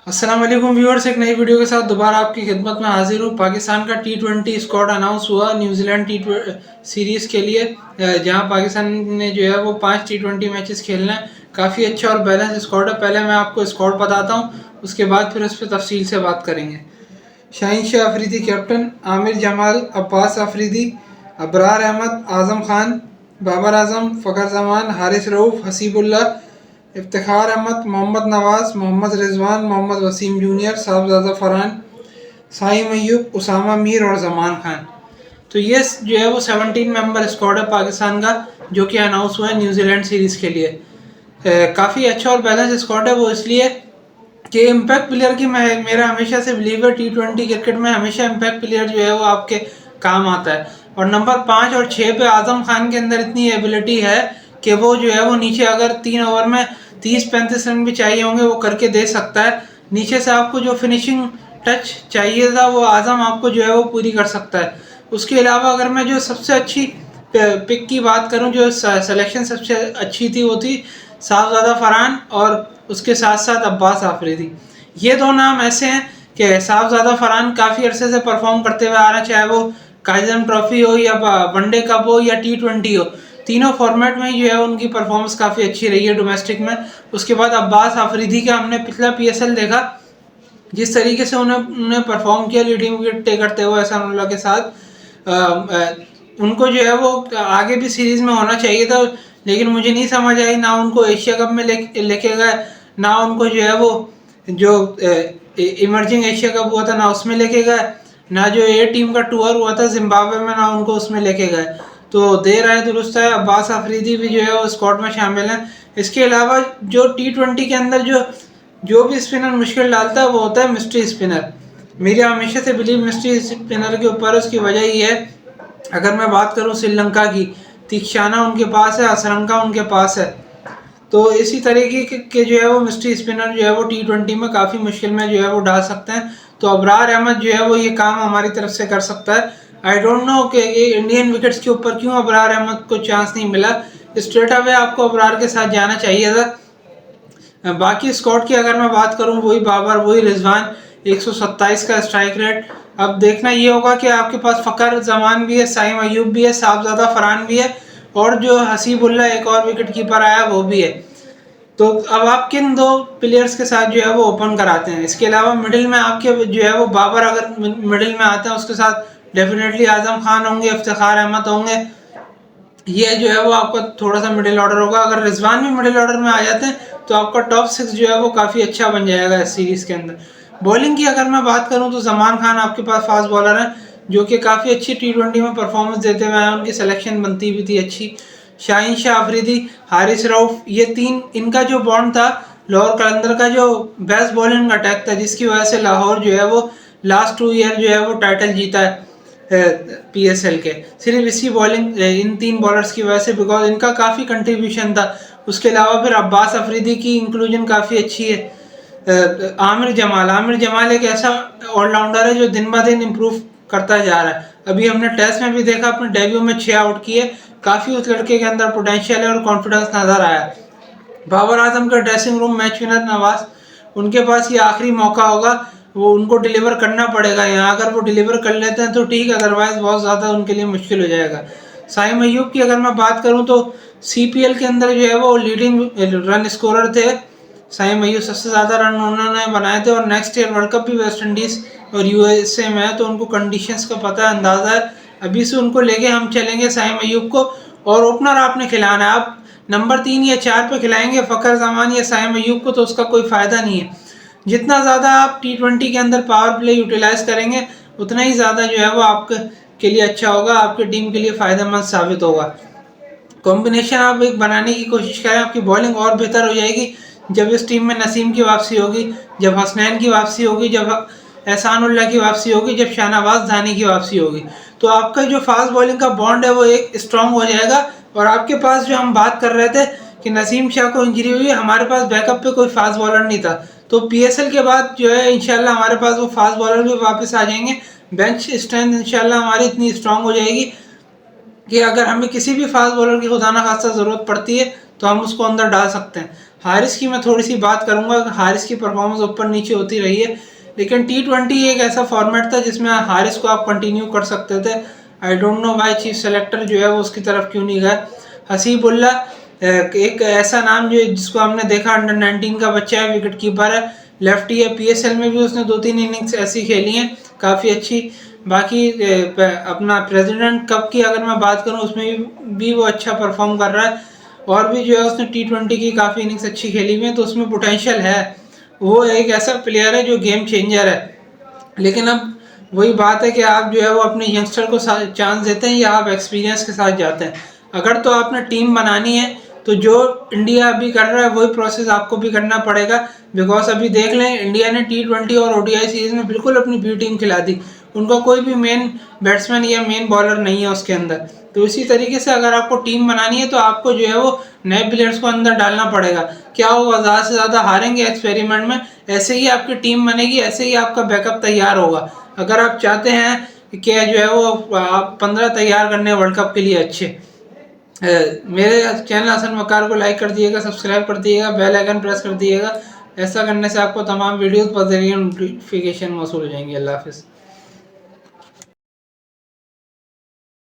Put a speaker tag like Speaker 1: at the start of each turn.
Speaker 1: अस्सलाम वालेकुम व्यूअर्स, एक नई वीडियो के साथ दोबारा आपकी खिदमत में हाजिर हूँ। पाकिस्तान का T20 स्क्वाड अनाउंस हुआ न्यूजीलैंड टी सीरीज़ के लिए, जहां पाकिस्तान ने जो है वो 5 T20 मैचेस खेलना है। काफ़ी अच्छा और बैलेंस स्क्वाड है। पहले मैं आपको स्क्वाड बताता हूँ, उसके बाद फिर उस पर तफसील से बात करेंगे। शाहीन शाह अफरीदी कैप्टन, आमिर जमाल, अब्बास अफरीदी, अबरार अहमद, आज़म खान, बाबर आजम, फ़खर जमान, हारिस रऊफ़, हसीबुल्ला, इफ्तिखार अहमद, मोहम्मद नवाज़, मोहम्मद रिजवान, मोहम्मद वसीम जूनियर, साहबजादा फरहान, साइम अय्यूब, उसामा मीर और जमान खान। तो ये जो है वो 17 मेंबर स्क्वाड है पाकिस्तान का, जो कि अनाउंस हुआ है न्यूजीलैंड सीरीज़ के लिए। काफ़ी अच्छा और बैलेंस स्क्वाड है वो इसलिए कि इम्पैक्ट प्लेयर की मेरा हमेशा से बिलीव है। T20 क्रिकेट में हमेशा इम्पैक्ट प्लेयर जो है वो आपके काम आता है। और नंबर 5 और 6 पे आजम खान के अंदर इतनी एबिलिटी है कि वो जो है वो नीचे अगर 3 ओवर में 30-35 रन भी चाहिए होंगे वो करके दे सकता है। नीचे से आपको जो फिनिशिंग टच चाहिए था वो आजम आपको जो है वो पूरी कर सकता है। उसके अलावा अगर मैं जो सबसे अच्छी पिक की बात करूं, जो सिलेक्शन सबसे अच्छी थी वो थी साहबजादा फरहान और उसके साथ साथ अब्बास आफरीदी। ये दो नाम ऐसे हैं कि साहबजादा फरहान काफ़ी अरसे से परफॉर्म करते हुए आ रहा है, चाहे वो काइजन ट्रॉफी हो या वनडे कप हो या T20 हो। तीनों फॉर्मेट में जो है उनकी परफॉर्मेंस काफ़ी अच्छी रही है डोमेस्टिक में। उसके बाद अब्बास आफरीदी का हमने पिछला PSL देखा, जिस तरीके से उन्हें परफॉर्म किया लीडिंग विकेट टेक हुए एहसानुल्लाह के साथ। उनको जो है वो आगे भी सीरीज में होना चाहिए था, लेकिन मुझे नहीं समझ आई ना उनको एशिया कप में लेके गए, ना उनको जो है वो जो इमर्जिंग एशिया कप हुआ था ना उसमें लेके गए, ना जो ए टीम का टूर हुआ था जिम्बाब्वे में ना उनको उसमें लेके गए। तो देर आए दुरुस्त है, अब्बास अफरीदी भी जो है वो स्क्वाड में शामिल हैं। इसके अलावा जो T20 के अंदर जो जो भी स्पिनर मुश्किल डालता है वो होता है मिस्ट्री स्पिनर। मेरे हमेशा से बिलीव मिस्ट्री स्पिनर के ऊपर, उसकी वजह ये है, अगर मैं बात करूं श्रीलंका की, तीक्षाना उनके पास है, असरंका उनके पास है। तो इसी तरीके के जो है वो मिस्ट्री स्पिनर जो है वो T20 में काफ़ी मुश्किल में जो है वो डाल सकते हैं। तो अबरार अहमद जो है वो ये काम हमारी तरफ से कर सकता है। आई डोंट नो कि ये इंडियन विकेट्स के ऊपर क्यों अबरार अहमद को चांस नहीं मिला। स्ट्रेट अवे आपको अबरार के साथ जाना चाहिए था। बाकी स्क्वाड की अगर मैं बात करूं, वही बाबर, वही रिजवान, 127 का स्ट्राइक रेट। अब देखना ये होगा कि आपके पास फ़खर जमान भी है, साइम अयूब भी है, साहबजादा फरहान भी है, और जो हसीबुल्ला एक और विकेट कीपर आया वो भी है। तो अब आप किन दो प्लेयर्स के साथ जो है वो ओपन कराते हैं। इसके अलावा मिडिल में आपके जो है वो बाबर अगर मिडिल में आते हैं, उसके साथ डेफिनेटली आजम खान होंगे, इफ्तिखार अहमद होंगे। ये जो है वो आपका थोड़ा सा मिडिल ऑर्डर होगा। अगर रिजवान भी मिडिल ऑर्डर में आ जाते हैं तो आपका टॉप 6 जो है वो काफ़ी अच्छा बन जाएगा इस सीरीज़ के अंदर। बॉलिंग की अगर मैं बात करूं तो जमान खान आपके पास फास्ट बॉलर है, जो कि काफ़ी अच्छी T20 में परफॉर्मेंस देते हुए आए, उनकी सिलेक्शन बनती भी थी अच्छी। शाहीन शाह अफरीदी, हारिस रऊफ, ये तीन, इनका जो बॉन्ड था, लाहौर कलंदर का जो बेस्ट बॉलिंग अटैक था, जिसकी वजह से लाहौर जो है वो लास्ट 2 ईयर जो है वो टाइटल जीता है PSL के, सिर्फ इसी बॉलिंग इन तीन बॉलर्स की वजह से, बिकॉज इनका काफ़ी कंट्रीब्यूशन था। उसके अलावा फिर अब्बास अफरीदी की इंक्लूजन काफ़ी अच्छी है। आमिर जमाल एक ऐसा ऑलराउंडर है जो दिन ब दिन इम्प्रूव करता जा रहा है। अभी हमने टेस्ट में भी देखा, अपने डेब्यू में 6 आउट किए। काफ़ी उस लड़के के अंदर पोटेंशियल है और कॉन्फिडेंस नज़र आया। बाबर आजम का dressing room match winner Nawaz, उनके पास ये आखिरी मौका होगा, वो उनको डिलीवर करना पड़ेगा यहाँ। अगर वो डिलीवर कर लेते हैं तो ठीक, अदरवाइज बहुत ज़्यादा उनके लिए मुश्किल हो जाएगा। साइम अयूब की अगर मैं बात करूँ तो CPL के अंदर जो है वो लीडिंग रन स्कोरर थे। साइम अयूब सबसे ज़्यादा रन उन्होंने बनाए थे, और नेक्स्ट ईयर वर्ल्ड कप भी वेस्ट इंडीज़ और USA में है, तो उनको कंडीशंस का पता है, अंदाज़ा है। अभी से उनको लेके हम चलेंगे साइम अयूब को। और ओपनर आपने खिलाना है, आप नंबर 3 या 4 पे खिलाएंगे फ़खर जमान या साइम अयूब को तो उसका कोई फ़ायदा नहीं है। जितना ज़्यादा आप T20 के अंदर पावर प्ले यूटिलाइज करेंगे, उतना ही ज़्यादा जो है वो आपके के लिए अच्छा होगा, आपके टीम के लिए फ़ायदेमंद साबित होगा। कॉम्बिनेशन आप एक बनाने की कोशिश करें, आपकी बॉलिंग और बेहतर हो जाएगी जब इस टीम में नसीम की वापसी होगी, जब हसनैन की वापसी होगी, जब एहसानुल्लाह की वापसी होगी, जब शाहनवाज धानी की वापसी होगी। तो आपका जो फास्ट बॉलिंग का बॉन्ड है वो एक स्ट्रांग हो जाएगा। और आपके पास जो हम बात कर रहे थे कि नसीम शाह को इंजरी हुई, हमारे पास बैकअप पे कोई फास्ट बॉलर नहीं था। तो PSL के बाद जो है इंशाल्लाह हमारे पास वो फास्ट बॉलर भी वापस आ जाएंगे। बेंच स्ट्रेंथ इंशाल्लाह हमारी इतनी स्ट्रांग हो जाएगी कि अगर हमें किसी भी फास्ट बॉलर की खुदा ना खास्ता ज़रूरत पड़ती है तो हम उसको अंदर डाल सकते हैं। हारिस की मैं थोड़ी सी बात करूंगा, हारिस की परफॉर्मेंस ऊपर नीचे होती रही है, लेकिन T20 एक ऐसा फॉर्मेट था जिसमें हारिस को आप कंटिन्यू कर सकते थे। I don't know why chief selector जो है वो उसकी तरफ क्यों नहीं गया। हसीबुल्लाह एक ऐसा नाम जो जिसको हमने देखा, अंडर 19 का बच्चा है, विकेट कीपर है, लेफ्टी है, PSL में भी उसने 2-3 इनिंग्स ऐसी खेली हैं काफ़ी अच्छी। बाकी अपना प्रेसिडेंट कप की अगर मैं बात करूं उसमें भी वो अच्छा परफॉर्म कर रहा है, और भी जो है उसने T20 की काफ़ी इनिंग्स अच्छी खेली हुई है, तो उसमें पोटेंशियल है। वो एक ऐसा प्लेयर है जो गेम चेंजर है। लेकिन अब वही बात है कि आप जो है वो अपने यंगस्टर को चांस देते हैं या आप एक्सपीरियंस के साथ जाते हैं। अगर तो आपने टीम बनानी है तो जो इंडिया अभी कर रहा है वही प्रोसेस आपको भी करना पड़ेगा। बिकॉज अभी देख लें, इंडिया ने T20 और ODI सीरीज में बिल्कुल अपनी बी टीम खिला दी, उनका कोई भी मेन बैट्समैन या मेन बॉलर नहीं है उसके अंदर। तो इसी तरीके से अगर आपको टीम बनानी है तो आपको जो है वो नए प्लेयर्स को अंदर डालना पड़ेगा। क्या होगा, ज़्यादा से ज़्यादा हारेंगे एक्सपेरिमेंट में, ऐसे ही आपकी टीम बनेगी, ऐसे ही आपका बैकअप तैयार होगा। अगर आप चाहते हैं कि जो है वो आप 15 तैयार करने वर्ल्ड कप के लिए अच्छे, मेरे चैनल हसन वकार को लाइक कर दिएगा, सब्सक्राइब कर दिएगा, बेल आइकन प्रेस कर दिएगा। ऐसा करने से आपको तमाम वीडियोस पर नोटिफिकेशन मौसूल हो जाएंगे। अल्लाह हाफिज़।